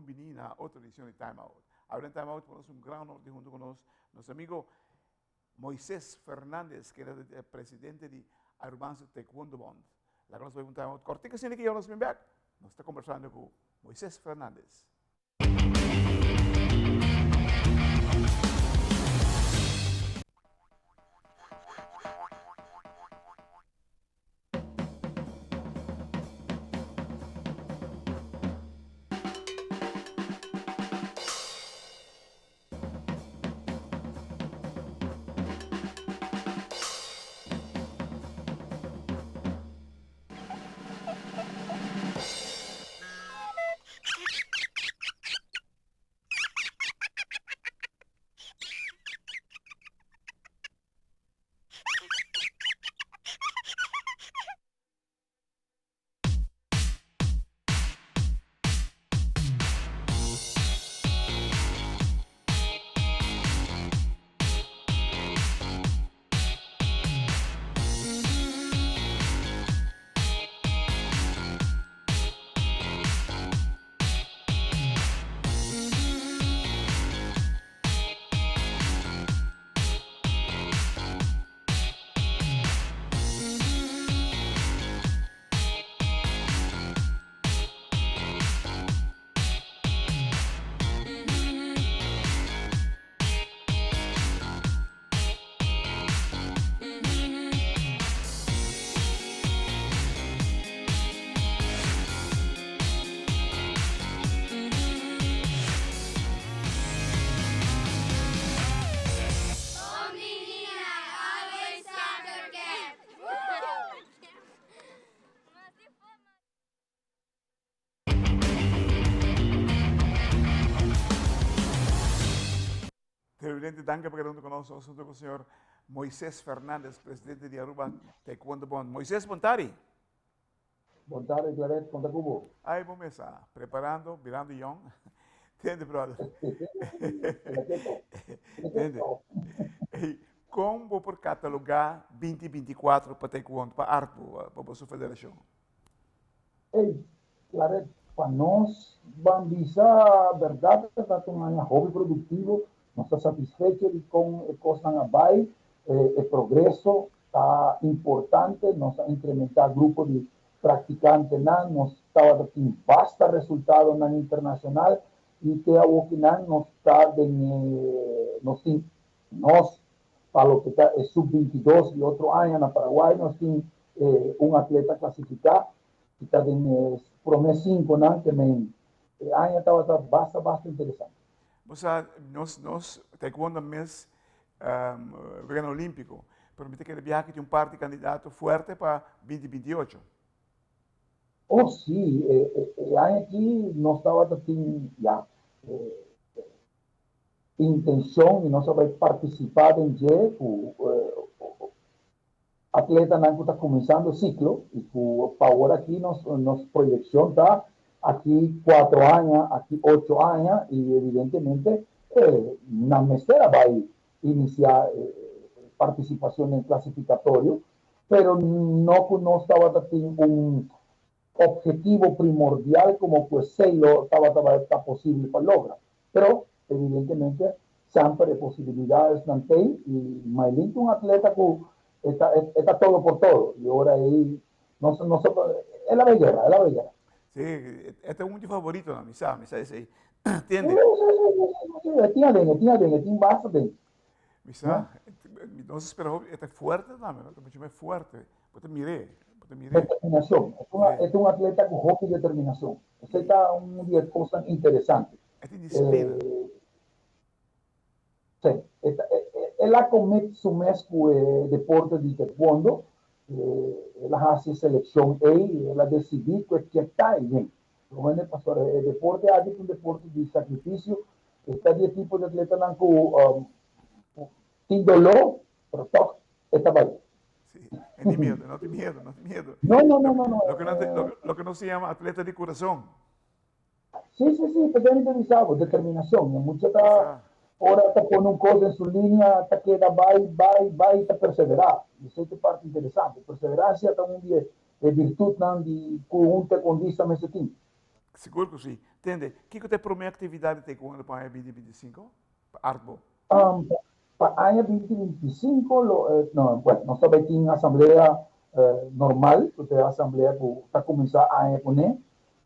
venir a otra edición de Time Out. Ahora en Time Out tenemos un gran honor de junto con nuestro amigo Moisés Fernández, que era el presidente de Arubanza Taekwondo Bond. La conozco en un Time Out cortico, sin que yo nos back. Nos está conversando con Moisés Fernández. Evidente, danke por quedando con nosotros junto con el señor Moisés Fernández, presidente de Aruba Taekwondo Bond. Moisés Bontari. Bontari, Claret, conta cubo. Aí vamos começar, preparando, virando young. Entende, brother? Entende? E como vou por catalogar 2024 para Taekwondo, para arte, para a sua federação? Ei, Claret, para nós, bandiza, verdade, está com um hobby produtivo. Nós estamos satisfeitos com a coisa na BAI, o progresso está importante, nós incrementar grupo de praticantes, nós estamos tendo bastante resultado na internacional e que a Wokinan nós está nós para o que está sub-22 e outro ano na Paraguai, nós temos atleta classificado que está em promessa 5, que também ano estava bastante interessante. Você, nós taekwondo mês verano olímpico, permite que ele viaje de par de candidato forte para 2028. Oh, sim, aqui nós estávamos tendo já intenção e nós vamos participar em o atleta não está começando o ciclo e para agora aqui nossa projeção está aqui 4 anos, aqui 8 anos, e evidentemente na mesera vai iniciar participação em classificatório, pero não nós estava tendo objetivo primordial como pues Sailor estaba posible para lograr. Pero evidentemente siempre posibilidades no tem y Maylin es un atleta que está todo por todo y ahora ahí no es la belleza, es la belleza. Sí, este es un de favorito, ¿no? Misa ese, ¿entiendes? Sí, tiene bastante. Misa, entonces, pero este es fuerte, ¿no? Este es fuerte, pues te miré. Determinación. Es un atleta con hockey y determinación. Ese está un día de cosas interesantes. Es disciplina. Sí. Él ha cometido su mesco deporte de taekwondo. Él hace selección A y él ha decidido que está ahí. El deporte es un deporte de sacrificio. Está de tipo de atleta sin dolor, pero todo está ahí. No te miedo, no te miedo, no te miedo. No. Lo que no se llama atleta de corazón. Sí, totalmente visado, determinación. Mucho está, ahora está poniendo un cosa en su línea, hasta que va y está perseverar. Y esa es parte interesante. Perseverancia está un día de virtud, de conjunto con esa mesetín. Seguro que sim. Entende? O que você promete atividade de taekwondo para 2025? Arbo. Para el año 2025, no, bueno, no estaba aquí en asamblea normal, que es asamblea que está comenzando a poner.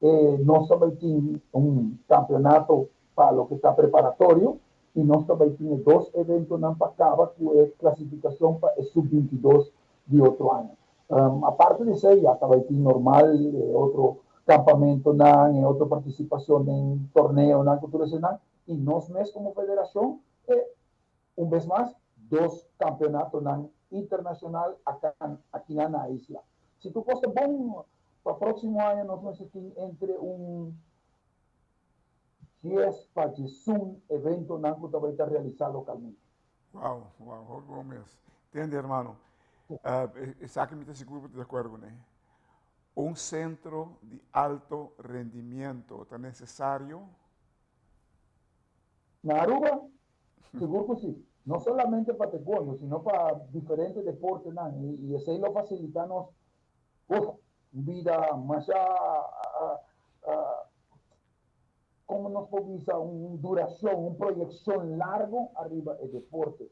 No estaba aquí en un campeonato para lo que está preparatorio, y no estaba aquí en dos eventos en Pacaba, que es clasificación para el sub-22 de otro año. Aparte de eso, ya estaba aquí normal, otro campamento, otra participación en torneo, cultura nacional, y nos mes como federación, un vez más, dos campeonatos internacional aquí en la isla. Si tú cosas bom, para el próximo año nos vamos aquí entre un 10 para un evento que te va a realizar localmente. Uau, uau, bom mesmo. Entende, hermano? Exactamente seguro de acordo, né? Um centro de alto rendimento está necessário? Na Aruba, seguro que sí. No solamente para taekwondo, sino para diferentes deportes, y eso lo facilitamos vida más como nos provisa una duración, una proyección largo arriba del deporte.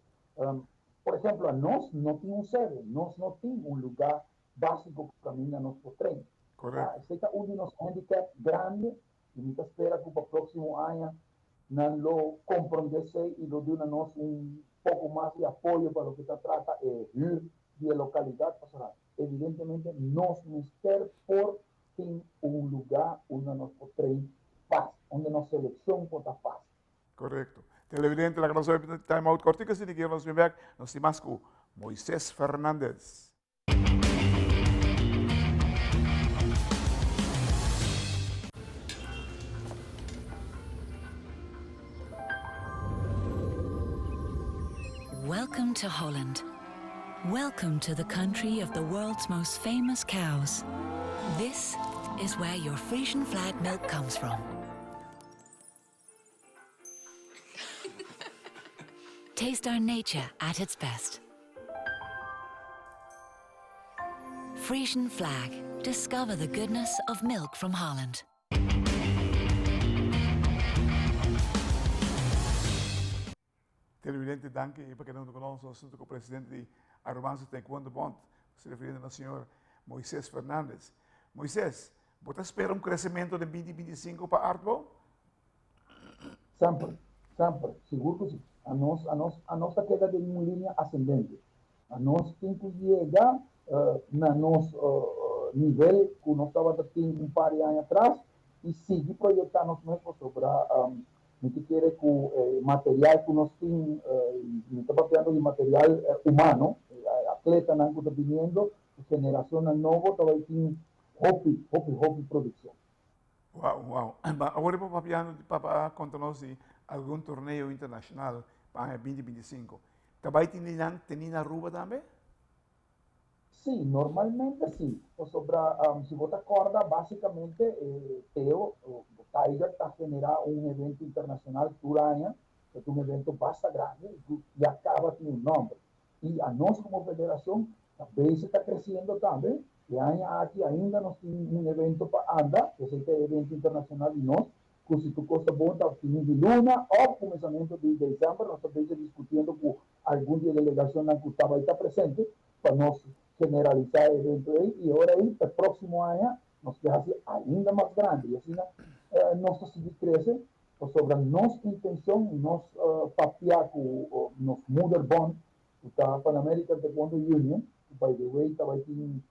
Por ejemplo, nos no tiene un sede, nos no tiene un lugar básico para caminar nuestro tren. Correcto. Este es uno de los handicaps grandes y me espera que para el próximo año nos lo comprendese y lo dé un poco más de apoyo para lo que se trata de localidad. Evidentemente, nos necesitamos por fin un lugar donde nos tren paz, donde nos selección por la paz. Correcto. Televidente, la gracia de Time Out Cortica, si quiero nos ver, nos dimos con Moisés Fernández. Welcome to Holland. Welcome to the country of the world's most famous cows. This is where your Frisian flag milk comes from. Taste our nature at its best. Frisian flag. Discover the goodness of milk from Holland. Televidente, dank je. Para quem não conhece, eu sou o presidente de Arubanza Taekwondo Bond, se referindo ao senhor Moisés Fernández. Moisés, você espera crescimento de 2025 para Artbo? Sempre, seguro que sim. A nossa queda de uma linha ascendente. A nós tem que chegar na nosso nível que nós estávamos tendo par de anos atrás e seguir projetando mesmo sobre a gente quer que o material que nós temos, estamos falando de material humano, atleta não está vindo, geração nova, estava tendo hobby produção. Uau. Agora para papiano para contar-nos de algum torneio internacional para 2025. Também tem na Aruba também? Sim, normalmente sim. Sobre, se você acorda, basicamente, o Tiger está generando um evento internacional por ano, que é um evento bastante grande e acaba com um nome. E a nós, como federação, também está crescendo também. E aqui ainda nós temos um evento para andar, que é o evento internacional de nós, que se tu costa bom, está fim de luna ou começamento de dezembro, nós estamos discutindo com alguma delegação que estava aí presente, para nós generalizar o evento aí, e agora aí, para o próximo ano, nós queremos ser ainda mais grande. E assim, nossa cidade cresce, sobre a nossa intenção, nós papiar com o nosso Mother Bond, que está para a American Taekwondo Union, que, by the way, estava aqui em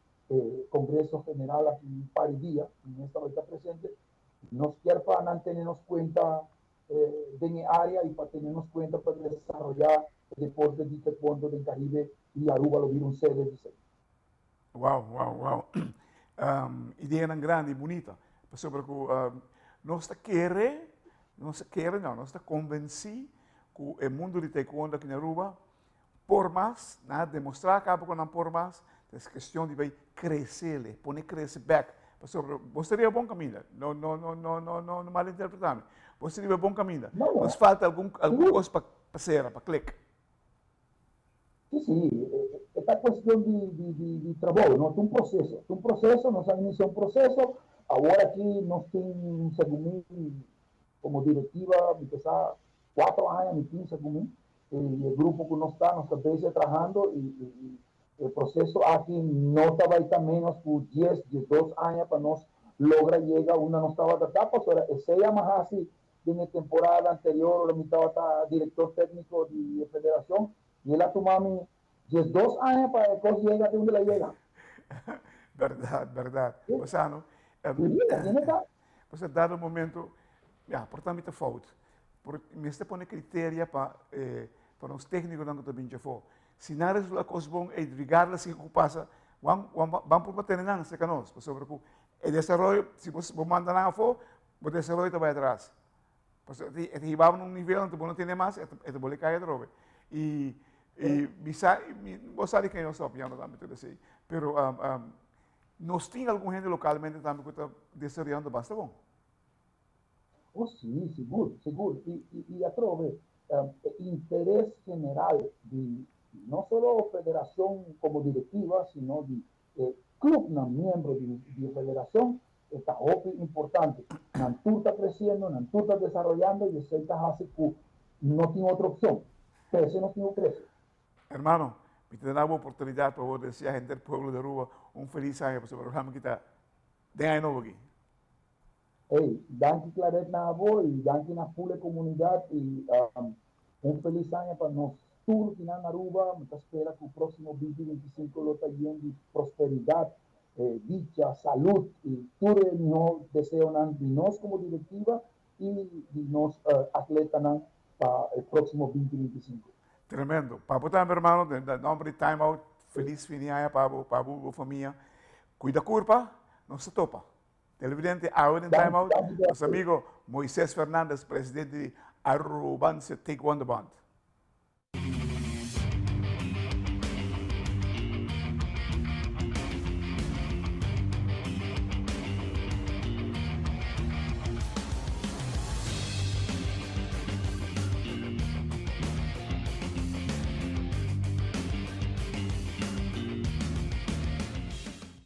Congresso General aqui em par de dias, e nós estamos presente. Nós queremos para mantermos conta de área e para termos conta para desarrollar o deporte de taekwondo do Caribe e Aruba lo viram sede de ser. Uau. Ideia grande e bonita. Sobre que nós está convencido que o mundo de taekwondo aqui na Aruba, por mais, demonstrar que não por mais, é questão de crescer, crescer back. Sobre, você seria bom caminho, não mal interpretando. Você seria bom caminho. Mas falta alguma coisa para ser, para clicar. Sim. Esta questão de trabalho, não? Tem um processo. Nós iniciamos um processo, ahora aquí nos tienen, según mí, como directiva, quizás 4 años, ni 15 según mí, y el grupo que no está, nos está trabajando y el proceso aquí no estaba ahí tan menos por 10, 12 años para nos logra llegar una no estaba etapa, se llama así en la temporada anterior, la mitad estaba director técnico de federación y él a tu mami 12 años para que llegue a donde la llega. Verdade, verdade. Sí. O sea, no, pues dado o momento, ja, portanto, muito fout. Me está pone critério para os técnicos não também já for. Se nada é uma coisa bom, é ligar se que passa, vamos por bater não, se canos, sobre o desenvolvimento, se você manda não for, o desenvolvimento vai atrás. Pues vamos num nível onde não tem mais, é bom cair de novo. E você sabe quem eu sou, já não também tudo assim. Pero nós tem alguma gente localmente também que está desenvolvendo bastante bom. Oh, sí, seguro, seguro. Y aprove, interés general de no solo federación como directiva, sino de club, miembro de federación, está importante. Nantur está creciendo, Nantur está desarrollando y ese hace que no tiene otra opción. Crece, no tiene crece. Hermano, me te da una oportunidad para decir a la gente del pueblo de Aruba un feliz año por el programa que está de año aquí. Hey, danke Claret Nabo y danke na full comunidad y un feliz año para nosotros en Aruba. Me espera que el próximo 2025 lo está lleno de prosperidad, dicha, salud y todo el deseo de nos como directiva y de nos atletas para el próximo 2025. Tremendo. Papo também, hermano, de nombre de Time Out, feliz fin de año para a família. Cuida curva, não se topa. Televidente, ahora en Time Out, nosso amigo Moisés Fernández, presidente de Arubanse Taekwondo Band.